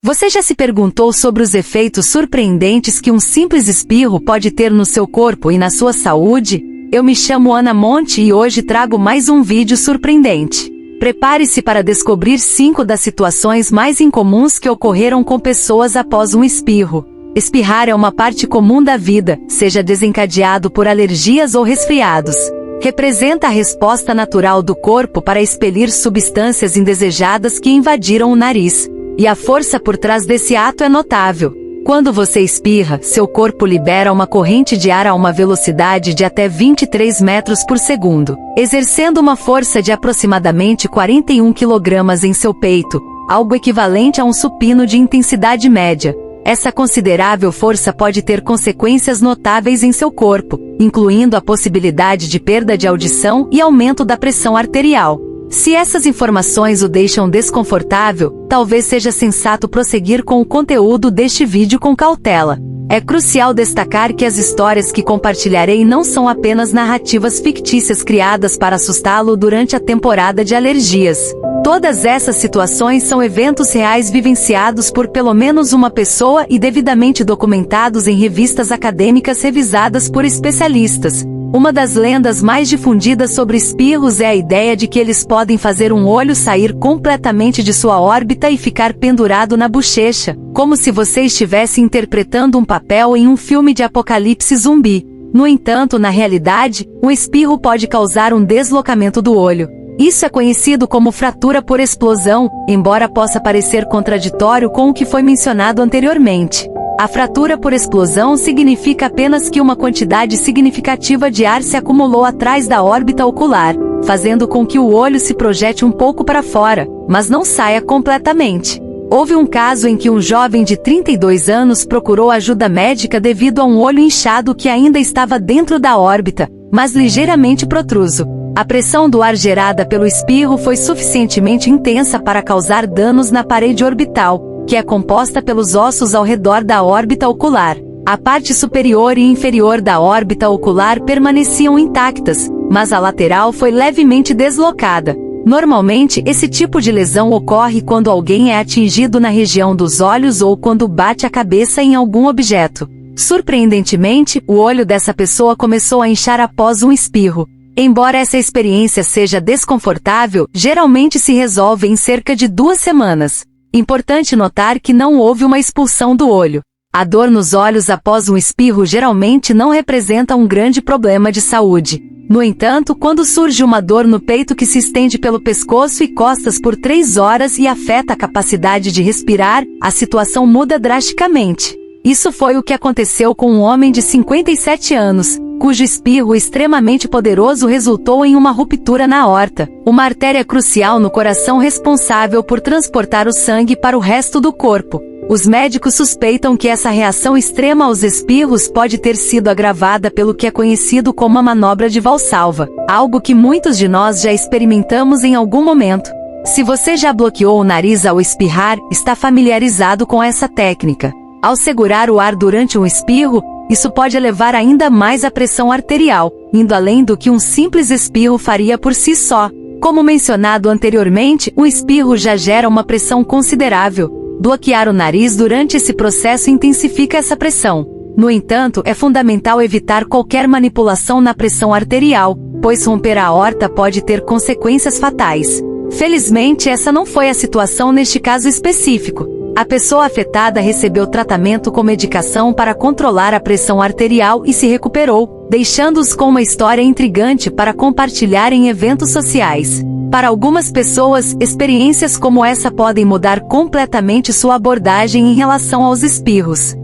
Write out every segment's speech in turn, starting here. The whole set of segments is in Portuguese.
Você já se perguntou sobre os efeitos surpreendentes que um simples espirro pode ter no seu corpo e na sua saúde? Eu me chamo Ana Monte e hoje trago mais um vídeo surpreendente. Prepare-se para descobrir 5 das situações mais incomuns que ocorreram com pessoas após um espirro. Espirrar é uma parte comum da vida, seja desencadeado por alergias ou resfriados. Representa a resposta natural do corpo para expelir substâncias indesejadas que invadiram o nariz. E a força por trás desse ato é notável. Quando você espirra, seu corpo libera uma corrente de ar a uma velocidade de até 23 metros por segundo, exercendo uma força de aproximadamente 41 kg em seu peito, algo equivalente a um supino de intensidade média. Essa considerável força pode ter consequências notáveis em seu corpo, incluindo a possibilidade de perda de audição e aumento da pressão arterial. Se essas informações o deixam desconfortável, talvez seja sensato prosseguir com o conteúdo deste vídeo com cautela. É crucial destacar que as histórias que compartilharei não são apenas narrativas fictícias criadas para assustá-lo durante a temporada de alergias. Todas essas situações são eventos reais vivenciados por pelo menos uma pessoa e devidamente documentados em revistas acadêmicas revisadas por especialistas. Uma das lendas mais difundidas sobre espirros é a ideia de que eles podem fazer um olho sair completamente de sua órbita e ficar pendurado na bochecha, como se você estivesse interpretando um papel em um filme de apocalipse zumbi. No entanto, na realidade, um espirro pode causar um deslocamento do olho. Isso é conhecido como fratura por explosão, embora possa parecer contraditório com o que foi mencionado anteriormente. A fratura por explosão significa apenas que uma quantidade significativa de ar se acumulou atrás da órbita ocular, fazendo com que o olho se projete um pouco para fora, mas não saia completamente. Houve um caso em que um jovem de 32 anos procurou ajuda médica devido a um olho inchado que ainda estava dentro da órbita, mas ligeiramente protruso. A pressão do ar gerada pelo espirro foi suficientemente intensa para causar danos na parede orbital, que é composta pelos ossos ao redor da órbita ocular. A parte superior e inferior da órbita ocular permaneciam intactas, mas a lateral foi levemente deslocada. Normalmente, esse tipo de lesão ocorre quando alguém é atingido na região dos olhos ou quando bate a cabeça em algum objeto. Surpreendentemente, o olho dessa pessoa começou a inchar após um espirro. Embora essa experiência seja desconfortável, geralmente se resolve em cerca de 2 semanas. Importante notar que não houve uma expulsão do olho. A dor nos olhos após um espirro geralmente não representa um grande problema de saúde. No entanto, quando surge uma dor no peito que se estende pelo pescoço e costas por 3 horas e afeta a capacidade de respirar, a situação muda drasticamente. Isso foi o que aconteceu com um homem de 57 anos, cujo espirro extremamente poderoso resultou em uma ruptura na aorta, uma artéria crucial no coração responsável por transportar o sangue para o resto do corpo. Os médicos suspeitam que essa reação extrema aos espirros pode ter sido agravada pelo que é conhecido como a manobra de Valsalva, algo que muitos de nós já experimentamos em algum momento. Se você já bloqueou o nariz ao espirrar, está familiarizado com essa técnica. Ao segurar o ar durante um espirro, isso pode elevar ainda mais a pressão arterial, indo além do que um simples espirro faria por si só. Como mencionado anteriormente, um espirro já gera uma pressão considerável. Bloquear o nariz durante esse processo intensifica essa pressão. No entanto, é fundamental evitar qualquer manipulação na pressão arterial, pois romper a aorta pode ter consequências fatais. Felizmente, essa não foi a situação neste caso específico. A pessoa afetada recebeu tratamento com medicação para controlar a pressão arterial e se recuperou, deixando-os com uma história intrigante para compartilhar em eventos sociais. Para algumas pessoas, experiências como essa podem mudar completamente sua abordagem em relação aos espirros.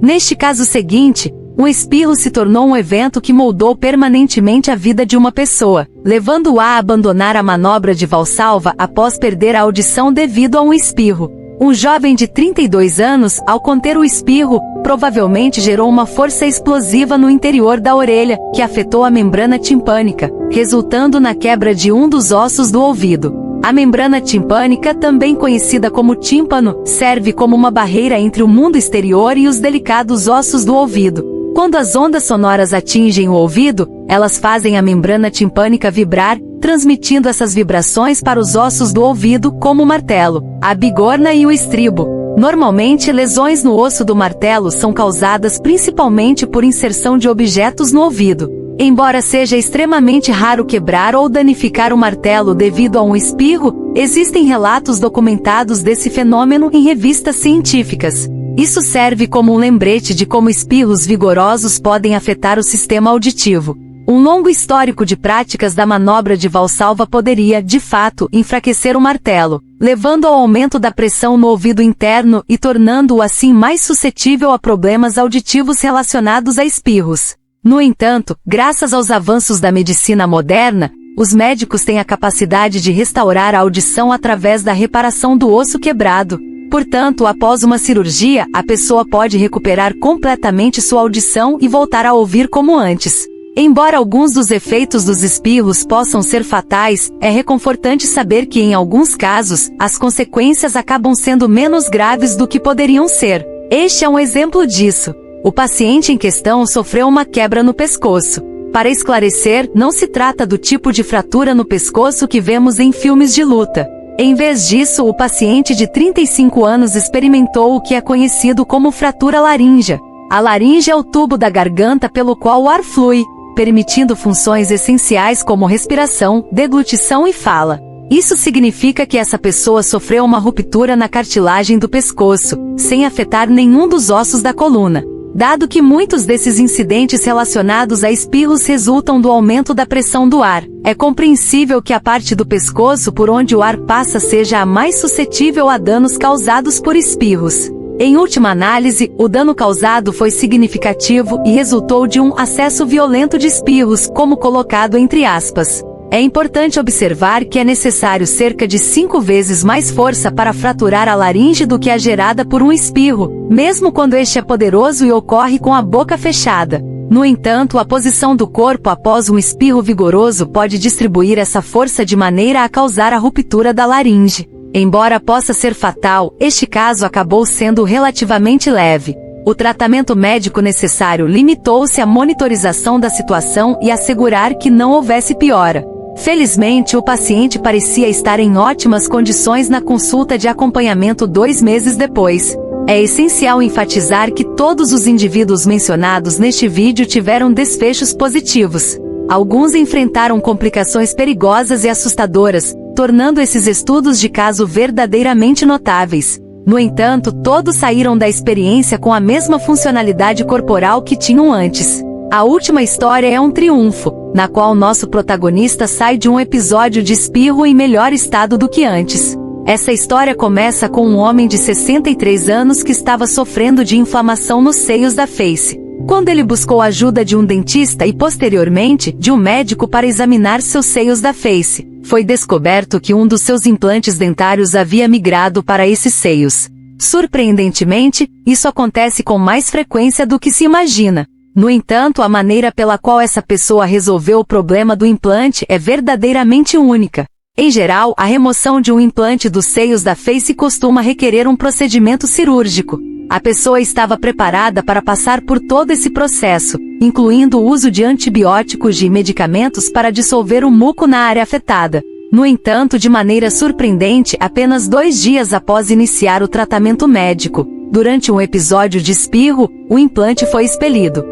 Neste caso seguinte, um espirro se tornou um evento que moldou permanentemente a vida de uma pessoa, levando-a a abandonar a manobra de Valsalva após perder a audição devido a um espirro. Um jovem de 32 anos, ao conter o espirro, provavelmente gerou uma força explosiva no interior da orelha, que afetou a membrana timpânica, resultando na quebra de um dos ossos do ouvido. A membrana timpânica, também conhecida como tímpano, serve como uma barreira entre o mundo exterior e os delicados ossos do ouvido. Quando as ondas sonoras atingem o ouvido, elas fazem a membrana timpânica vibrar, transmitindo essas vibrações para os ossos do ouvido, como o martelo, a bigorna e o estribo. Normalmente, lesões no osso do martelo são causadas principalmente por inserção de objetos no ouvido. Embora seja extremamente raro quebrar ou danificar o martelo devido a um espirro, existem relatos documentados desse fenômeno em revistas científicas. Isso serve como um lembrete de como espirros vigorosos podem afetar o sistema auditivo. Um longo histórico de práticas da manobra de Valsalva poderia, de fato, enfraquecer o martelo, levando ao aumento da pressão no ouvido interno e tornando-o assim mais suscetível a problemas auditivos relacionados a espirros. No entanto, graças aos avanços da medicina moderna, os médicos têm a capacidade de restaurar a audição através da reparação do osso quebrado. Portanto, após uma cirurgia, a pessoa pode recuperar completamente sua audição e voltar a ouvir como antes. Embora alguns dos efeitos dos espirros possam ser fatais, é reconfortante saber que em alguns casos, as consequências acabam sendo menos graves do que poderiam ser. Este é um exemplo disso. O paciente em questão sofreu uma quebra no pescoço. Para esclarecer, não se trata do tipo de fratura no pescoço que vemos em filmes de luta. Em vez disso, o paciente de 35 anos experimentou o que é conhecido como fratura laríngea. A laringe é o tubo da garganta pelo qual o ar flui, permitindo funções essenciais como respiração, deglutição e fala. Isso significa que essa pessoa sofreu uma ruptura na cartilagem do pescoço, sem afetar nenhum dos ossos da coluna. Dado que muitos desses incidentes relacionados a espirros resultam do aumento da pressão do ar, é compreensível que a parte do pescoço por onde o ar passa seja a mais suscetível a danos causados por espirros. Em última análise, o dano causado foi significativo e resultou de um acesso violento de espirros, como colocado entre aspas. É importante observar que é necessário cerca de 5 vezes mais força para fraturar a laringe do que a gerada por um espirro, mesmo quando este é poderoso e ocorre com a boca fechada. No entanto, a posição do corpo após um espirro vigoroso pode distribuir essa força de maneira a causar a ruptura da laringe. Embora possa ser fatal, este caso acabou sendo relativamente leve. O tratamento médico necessário limitou-se à monitorização da situação e assegurar que não houvesse piora. Felizmente, o paciente parecia estar em ótimas condições na consulta de acompanhamento 2 meses depois. É essencial enfatizar que todos os indivíduos mencionados neste vídeo tiveram desfechos positivos. Alguns enfrentaram complicações perigosas e assustadoras, tornando esses estudos de caso verdadeiramente notáveis. No entanto, todos saíram da experiência com a mesma funcionalidade corporal que tinham antes. A última história é um triunfo, na qual nosso protagonista sai de um episódio de espirro em melhor estado do que antes. Essa história começa com um homem de 63 anos que estava sofrendo de inflamação nos seios da face. Quando ele buscou a ajuda de um dentista e posteriormente de um médico para examinar seus seios da face, foi descoberto que um dos seus implantes dentários havia migrado para esses seios. Surpreendentemente, isso acontece com mais frequência do que se imagina. No entanto, a maneira pela qual essa pessoa resolveu o problema do implante é verdadeiramente única. Em geral, a remoção de um implante dos seios da face costuma requerer um procedimento cirúrgico. A pessoa estava preparada para passar por todo esse processo, incluindo o uso de antibióticos e medicamentos para dissolver o muco na área afetada. No entanto, de maneira surpreendente, apenas 2 dias após iniciar o tratamento médico, durante um episódio de espirro, o implante foi expelido.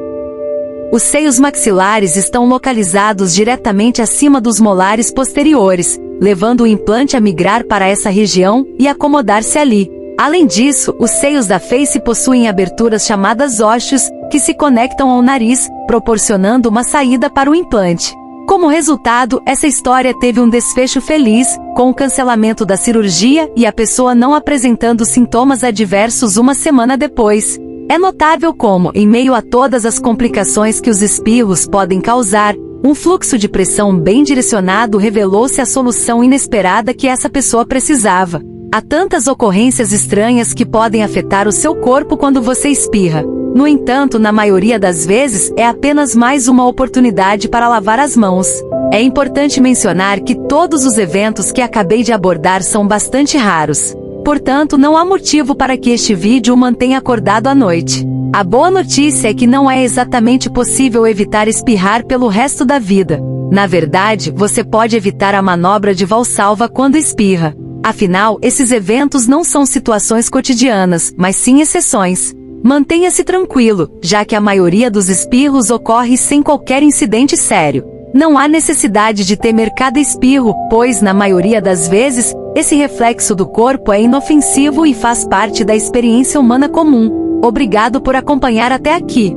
Os seios maxilares estão localizados diretamente acima dos molares posteriores, levando o implante a migrar para essa região e acomodar-se ali. Além disso, os seios da face possuem aberturas chamadas ósseos, que se conectam ao nariz, proporcionando uma saída para o implante. Como resultado, essa história teve um desfecho feliz, com o cancelamento da cirurgia e a pessoa não apresentando sintomas adversos uma semana depois. É notável como, em meio a todas as complicações que os espirros podem causar, um fluxo de pressão bem direcionado revelou-se a solução inesperada que essa pessoa precisava. Há tantas ocorrências estranhas que podem afetar o seu corpo quando você espirra. No entanto, na maioria das vezes, é apenas mais uma oportunidade para lavar as mãos. É importante mencionar que todos os eventos que acabei de abordar são bastante raros. Portanto, não há motivo para que este vídeo o mantenha acordado à noite. A boa notícia é que não é exatamente possível evitar espirrar pelo resto da vida. Na verdade, você pode evitar a manobra de Valsalva quando espirra. Afinal, esses eventos não são situações cotidianas, mas sim exceções. Mantenha-se tranquilo, já que a maioria dos espirros ocorre sem qualquer incidente sério. Não há necessidade de temer cada espirro, pois, na maioria das vezes, esse reflexo do corpo é inofensivo e faz parte da experiência humana comum. Obrigado por acompanhar até aqui.